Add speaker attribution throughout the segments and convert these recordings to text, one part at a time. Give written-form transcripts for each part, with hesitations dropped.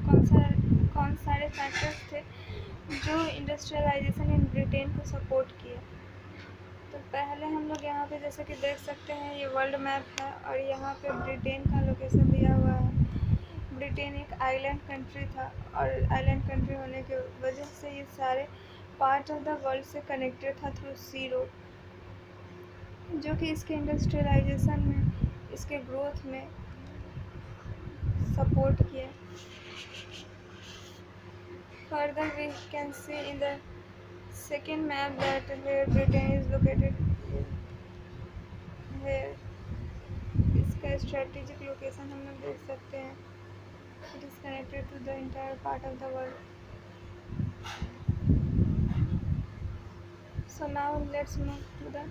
Speaker 1: कौन सारे फैक्टर्स थे जो इंडस्ट्रियलाइजेशन इन ब्रिटेन को सपोर्ट किए। तो पहले हम लोग यहाँ पे जैसे कि देख सकते हैं, ये वर्ल्ड मैप है और यहाँ पे ब्रिटेन का लोकेशन दिया हुआ है। ब्रिटेन एक आइलैंड कंट्री था और आइलैंड कंट्री होने की वजह से ये सारे पार्ट ऑफ द वर्ल्ड से कनेक्टेड था थ्रू सी रोड, जो कि इसके इंडस्ट्रियलाइजेशन में, इसके ग्रोथ में सपोर्ट किया। Further we can see in the second map that where Britain is located, where इसका strategic location हम लोग देख सकते हैं। It is connected to the entire part of the world. So now let's move to the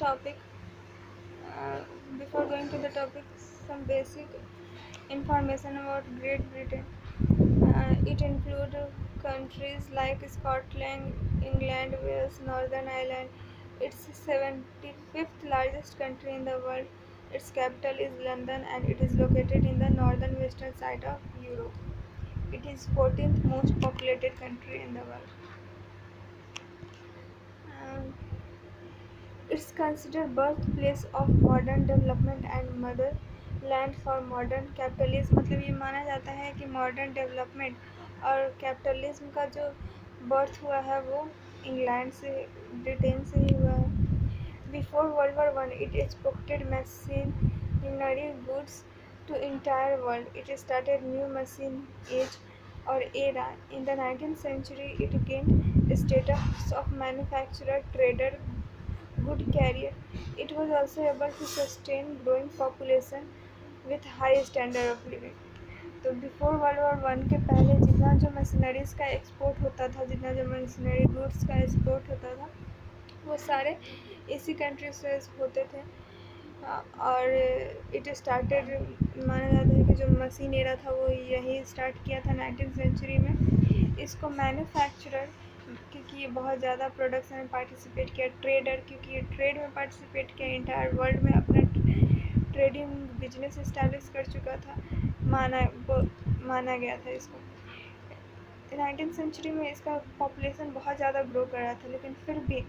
Speaker 1: topic. Before going to the topic, some basic information about Great Britain. It includes countries like Scotland, England, Wales, Northern Ireland. It's 75th largest country in the world. Its capital is London and it is located in the northern western side of Europe. It is 14th most populated country in the world. It's considered birthplace of modern development and motherland for modern capitalism. मतलब ये माना जाता है कि modern development और capitalism का जो birth हुआ है वो इंग्लैंड से, ब्रिटेन से ही हुआ है। Before world war one it exported machinery goods to entire world. It started new machine age or era. In the 19th century, it gained status of manufacturer, trader, good carrier. It was also able to sustain growing population with high standard of living. तो before world war one के पहले जितना जो machineries का export होता था, जितना जो मशीनरी गुड्स का एक्सपोर्ट होता था, वो सारे इसी कंट्री से होते थे। और इट स्टार्टेड, माना जाता है कि जो मशीन एरा था वो यही स्टार्ट किया था 19th सेंचुरी में। इसको मैन्युफैक्चरर, क्योंकि ये बहुत ज़्यादा प्रोडक्शन में पार्टिसिपेट किया। ट्रेडर, क्योंकि ये ट्रेड में पार्टिसिपेट किया, इंटायर वर्ल्ड में अपना ट्रेडिंग बिजनेस इस्टेब्लिश कर चुका था, माना गया था इसको। 19th सेंचुरी में इसका पॉपुलेशन बहुत ज़्यादा ग्रो कर रहा था, लेकिन फिर भी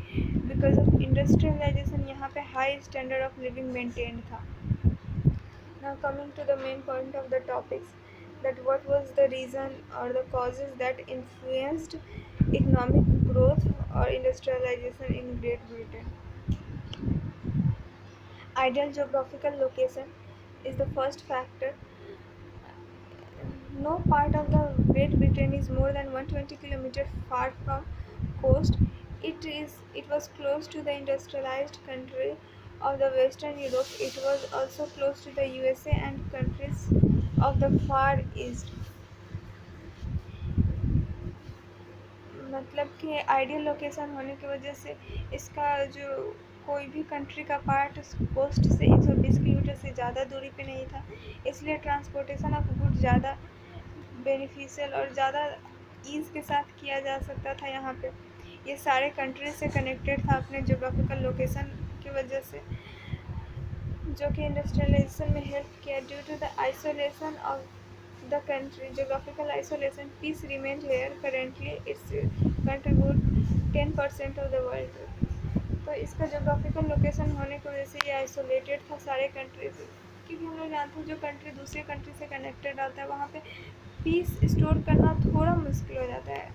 Speaker 1: बिकॉज ऑफ इंडस्ट्रियलाइजेशन यहाँ पे high standard of living maintain था। Now coming to the main point of the topics, that what was the reason or the causes that influenced economic growth or industrialization in Great Britain. Ideal geographical location is the first factor. No part of the Great Britain is more than 120 kilometers far from coast. It was close to the industrialized country of the Western Europe. It was also close to the USA and countries of the Far East. मतलब कि ideal location होने की वजह से इसका जो कोई भी कंट्री का पार्ट कोस्ट से 120 किलोमीटर से ज़्यादा दूरी पे नहीं था, इसलिए ट्रांसपोर्टेशन ऑफ गुड ज़्यादा बेनिफिशियल और ज़्यादा ईज़ के साथ किया जा सकता था। यहाँ पे ये सारे कंट्री से कनेक्टेड था अपने जोग्राफिकल लोकेशन की वजह से, जो कि इंडस्ट्रियलाइजेशन में हेल्प किया। Due to the isolation of the country, geographical isolation, peace remained here. Currently, it's contribute 10% of the world. तो इसका जोग्राफिकल लोकेशन होने की वजह से ये आइसोलेटेड था सारे कंट्री से, क्योंकि हम लोग जानते हैं जो कंट्री दूसरे कंट्री से कनेक्टेड रहता है वहाँ पे पीस स्टोर करना थोड़ा मुश्किल हो जाता है।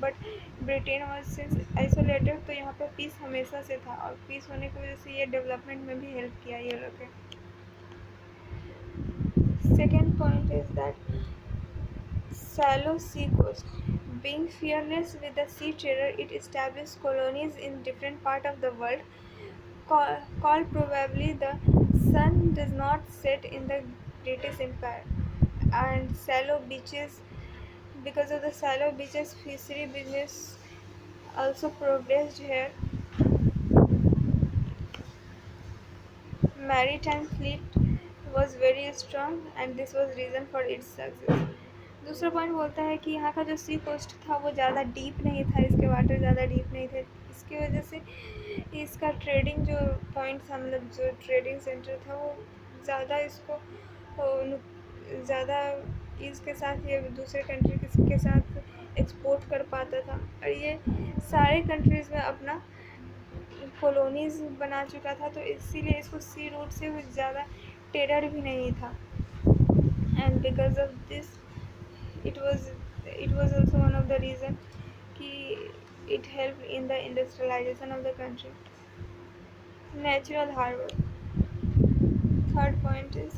Speaker 1: But Britain was since isolated, तो यहाँ पे पीस हमेशा से था और पीस होने की वजह से ये डेवलपमेंट में भी हेल्प किया ये लोग। Second point is that shallow sea coast. Being fearless with the sea terror, it established colonies in different parts of the world. Called probably the sun does not set in the British Empire. And shallow beaches, because of the shallow beaches, fishery business also progressed here. Maritime fleet was very strong and this was reason for its success. दूसरा point बोलता है कि यहाँ का जो सी coast था वो ज़्यादा डीप नहीं था, इसके वाटर ज़्यादा डीप नहीं थे, इसकी वजह से इसका ट्रेडिंग जो पॉइंट था, मतलब जो ट्रेडिंग सेंटर था वो ज़्यादा इसको ज़्यादा ईज़ के साथ ये दूसरे कंट्री के साथ एक्सपोर्ट कर पाता था, और ये सारे कंट्रीज़ में अपना कॉलोनीज़ बना चुका था, तो इसीलिए इसको सी रूट से ज़्यादा टेरर भी नहीं था। And because of this it was it was also one of the reason कि it helped in the industrialization of the country. Natural harbor. Third point is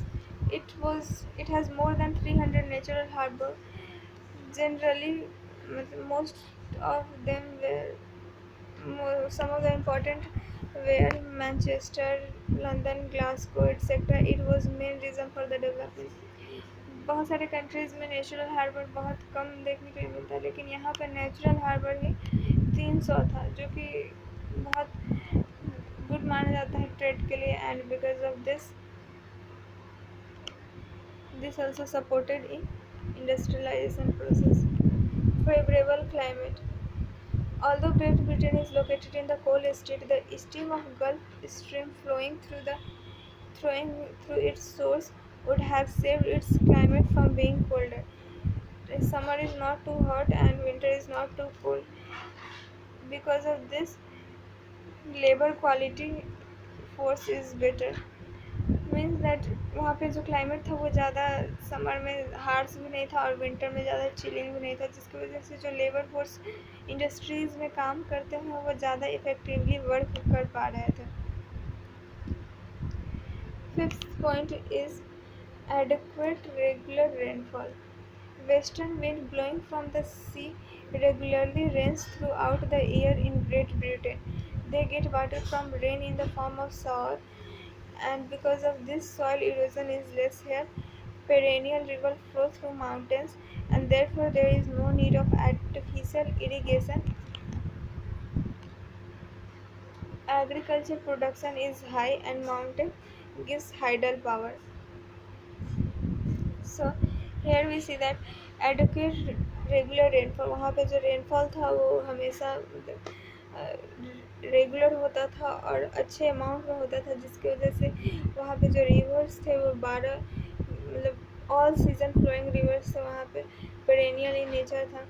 Speaker 1: it has more than 300 natural harbor. Generally, most of them were some of the important were Manchester, London, Glasgow, etc. It was main reason for the development. बहुत सारे countries में natural harbour बहुत कम देखने के लिए मिलता है, लेकिन यहाँ पर नेचुरल हार्बर ही 300 था, जो कि बहुत गुड माना जाता है ट्रेड के लिए। And because of this also supported in industrialization process. Favorable climate. Although Great Britain is located in the cold state, the stream of Gulf Stream flowing through its source would have saved its climate from being colder. Summer is not too hot and winter is not too cold. Because of this, labor quality force is better. Means that वहाँ पे जो climate था वो ज़्यादा summer में harsh भी नहीं था और विंटर में ज़्यादा चिलिंग भी नहीं था, जिसकी वजह से जो लेबर फोर्स इंडस्ट्रीज़ में काम करते हैं वो ज़्यादा इफ़ेक्टिवली वर्क कर पा रहे थे। Fifth point is adequate regular rainfall. Western wind blowing from the sea regularly rains throughout the year in Great Britain. They get water from rain in the form of shower, and because of this, soil erosion is less here. Perennial rivers flow through mountains, and therefore there is no need of artificial irrigation. Agriculture production is high, and mountain gives tidal power. So here we see that adequate regular rainfall, वहाँ पे जो rainfall था वो हमेशा regular होता था और अच्छे अमाउंट में होता था, जिसकी वजह से वहाँ पे जो रिवर्स थे वो 12 मतलब ऑल सीजन फ्लोइंग रिवर्स थे, वहाँ पे पेरेनियल इन नेचर था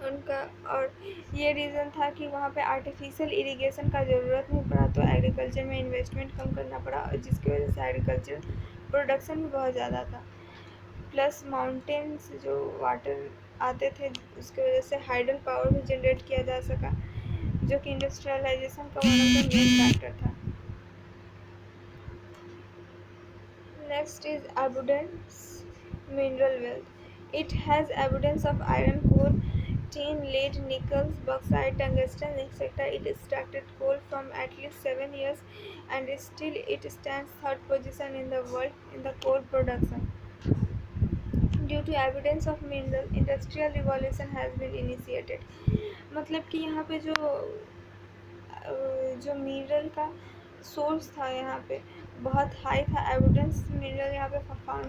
Speaker 1: उनका। और ये रीज़न था कि वहाँ पे आर्टिफिशियल इरिगेशन का ज़रूरत नहीं पड़ा, तो एग्रीकल्चर में इन्वेस्टमेंट कम करना पड़ा, और जिसकी वजह से एग्रीकल्चर प्रोडक्शन भी बहुत ज़्यादा था। प्लस माउंटेन से जो वाटर आते थे उसकी वजह से हाइडल पावर भी जनरेट किया जा सका, जो कि इंडस्ट्रियलाइजेशन का one of the main factor था। Next is abundance mineral wealth. It has abundance of iron ore, tin, lead, nickels, bauxite, tungsten, etc. It extracted coal from at least 7 years, and still it stands third position in the world in the coal production. Due to abundance of mineral, industrial revolution has been initiated. मतलब कि यहाँ पे जो mineral का source था यहाँ पे बहुत हाई था, एविडेंस मिनरल यहाँ पे फाउंड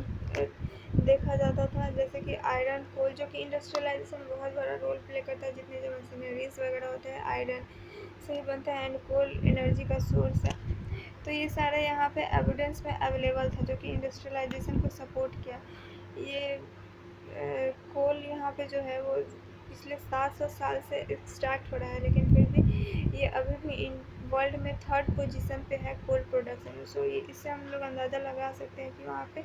Speaker 1: देखा जाता था, जैसे कि आयरन, कोल, जो कि इंडस्ट्रियलाइजेशन में बहुत बड़ा रोल प्ले करता है। जितने जो मशीनरीज वगैरह होते हैं आयरन से ही बनता है, एंड कोल एनर्जी का सोर्स है। तो ये सारा यहाँ पे एविडेंस में अवेलेबल था, जो कि इंडस्ट्रियलाइजेशन को सपोर्ट किया। ये कोल यहाँ पे जो है वो पिछले 700 साल से एक्सट्रैक्ट हो रहा है, लेकिन फिर भी ये अभी भी इन वर्ल्ड में थर्ड पोजीशन पे है कोल प्रोडक्शन में। सो ये इससे हम लोग अंदाज़ा लगा सकते हैं कि वहाँ पे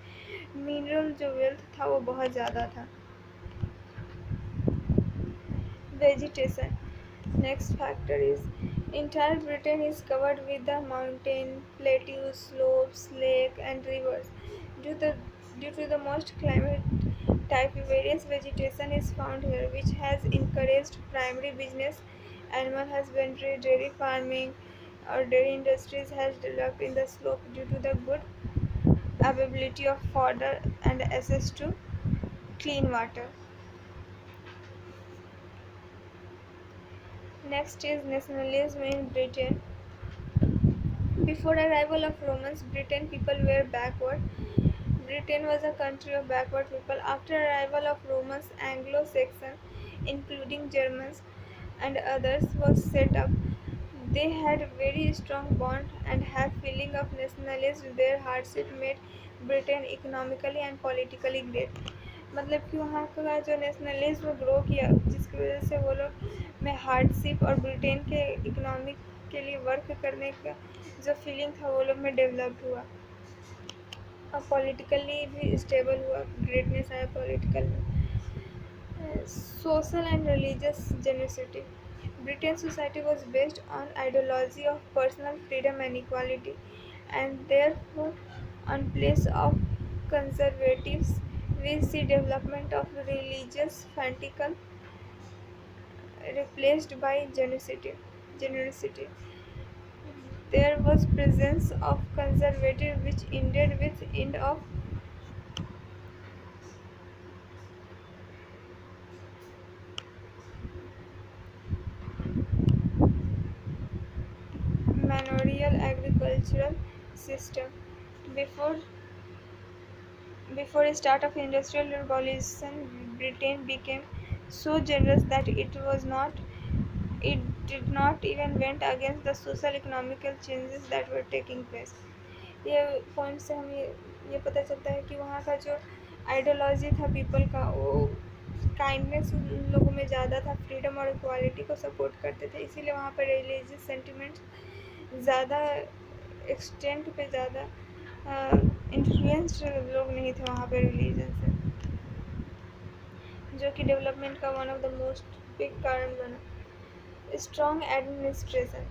Speaker 1: मिनरल जो वेल्थ था वो बहुत ज़्यादा था। Vegetation. Next factor is entire Britain is covered with the mountain, plateaus, slopes, lake and rivers. Due to the most climate type, various vegetation is found here, which has encouraged primary business, animal husbandry, dairy farming, or dairy industries has developed in the slope due to the good availability of fodder and access to clean water. Next is nationalism in Britain. Before arrival of Romans, Britain people were backward. Britain was a country of backward people. After arrival of Romans, Anglo-Saxon, including Germans and others, was set up. They had very strong bond and have feeling of nationalism. Their hardship made Britain economically and politically great. मतलब कि वहाँ का जो nationalism grow किया, जिसकी वजह से वो लोग में हार्डशिप और ब्रिटेन के इकोनॉमिक के लिए वर्क करने का जो फीलिंग था वो लोग में डेवलप्ड हुआ, और पॉलिटिकली भी स्टेबल हुआ, ग्रेटनेस आया पॉलिटिकल में। Social and religious generosity. Britain's society was based on ideology of personal freedom and equality, and therefore, on place of conservatives, we see development of religious fanatical replaced by generosity. Generosity. There was presence of conservative which ended with end of manorial agricultural system. Before Before the start of industrial revolution, Britain became so generous that it did not even went against the social economical changes that were taking place. ये point से हमें ये पता चलता है कि वहाँ का जो आइडियोलॉजी था पीपल का, वो काइंडनेस उन लोगों में ज़्यादा था, फ्रीडम और इक्वालिटी को सपोर्ट करते थे, इसीलिए वहाँ पर रिलीजियस सेंटिमेंट्स ज़्यादा एक्सटेंट पे ज़्यादा इन्फ्लुएंस्ड लोग नहीं थे वहाँ पे रिलीजन से, जो कि डेवलपमेंट का one of the most big कारण बना। Strong administration.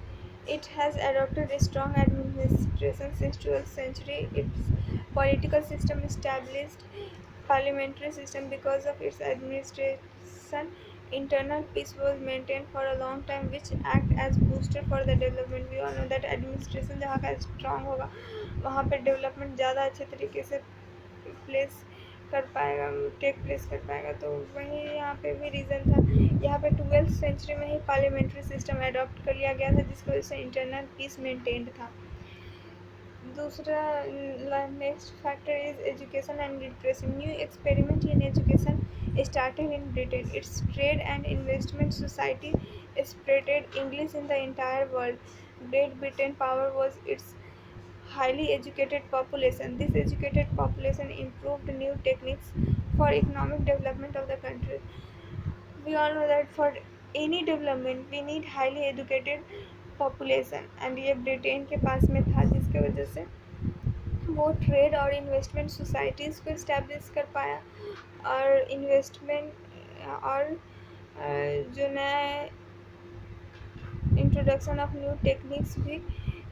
Speaker 1: It has adopted a strong administration since 12th century. Its political system established parliamentary system. Because of its administration, internal peace was maintained for a long time, which act as booster for the development. We all know that administration जहाँ का strong होगा वहाँ पे development ज़्यादा अच्छे तरीके से place कर पाएगा, टेक प्लेस कर पाएगा। तो वही यहाँ पे भी रीज़न था, यहाँ पे 12th सेंचुरी में ही पार्लियामेंट्री सिस्टम अडॉप्ट कर लिया गया था, जिसकी वजह से इंटरनल पीस मेंटेन्ड था। दूसरा next factor is education and literacy. New experiment in education started in Britain. Its trade and investment society spreaded English in the entire world. Great Britain power was its highly educated population. This educated population improved new techniques for economic development of the country. We all know that for any development we need highly educated population, and ये Britain के पास में था, जिसके वजह से वो trade और investment societies को इस्टेब्लिश कर पाया, और इन्वेस्टमेंट और जो नया इंट्रोडक्शन ऑफ न्यू टेक्निक्स भी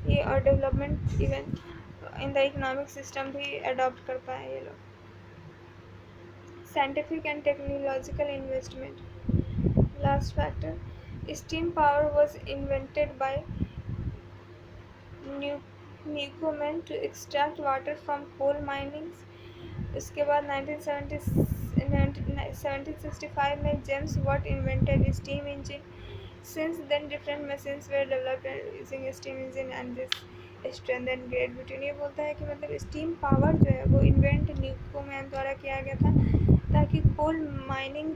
Speaker 1: ये और development even in the economic system भी अडॉप्ट कर पाए ये लोग। Scientific and technological investment. Last factor, steam power was invented by Newcomen to extract water from coal minings. उसके बाद 1765 में James Watt invented steam engine. Since then, different machines were developed using steam engine, and this strengthened Great Britain. ये बोलता है कि मतलब steam power जो है वो इन्वेंट न्यूकोमैन द्वारा किया गया था, ताकि कोल माइनिंग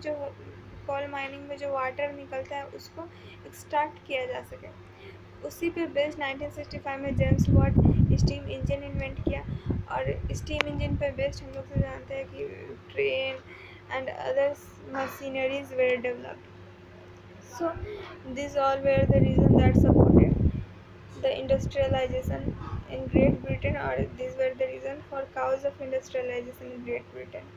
Speaker 1: में जो वाटर निकलता है उसको एक्सट्रैक्ट किया जा सके. उसी पे बेस्ड 1965 में James what steam engine invent किया, और स्टीम इंजन पे बेस्ड हम लोग से जानते हैं कि train and other machineries were developed. So these all were the reasons that supported the industrialization in Great Britain, or these were the reasons for cause of industrialization in Great Britain.